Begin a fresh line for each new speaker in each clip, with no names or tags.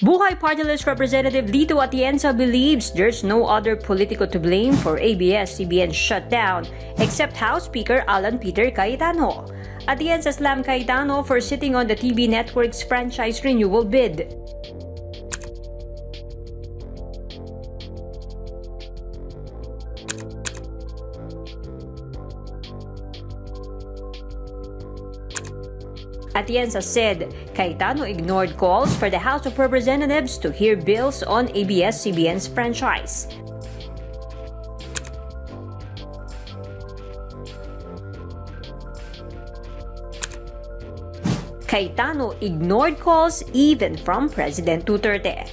Buhay Party List Representative Lito Atienza believes there's no other Politiko to blame for ABS-CBN shutdown except House Speaker Alan Peter Cayetano. Atienza slammed Cayetano for sitting on the TV network's franchise renewal bid. Atienza said Cayetano ignored calls for the House of Representatives to hear bills on ABS-CBN's franchise. Cayetano ignored calls even from President Duterte.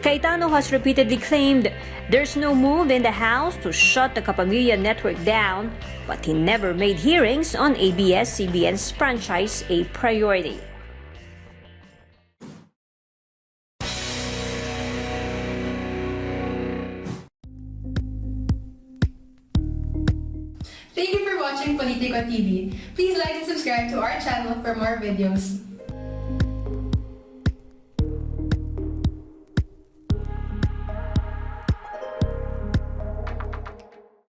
Cayetano has repeatedly claimed there's no move in the House to shut the Kapamilya network down, but he never made hearings on ABS-CBN's franchise a priority.
Thank you for watching Politiko TV. Please like and subscribe to our channel for more videos.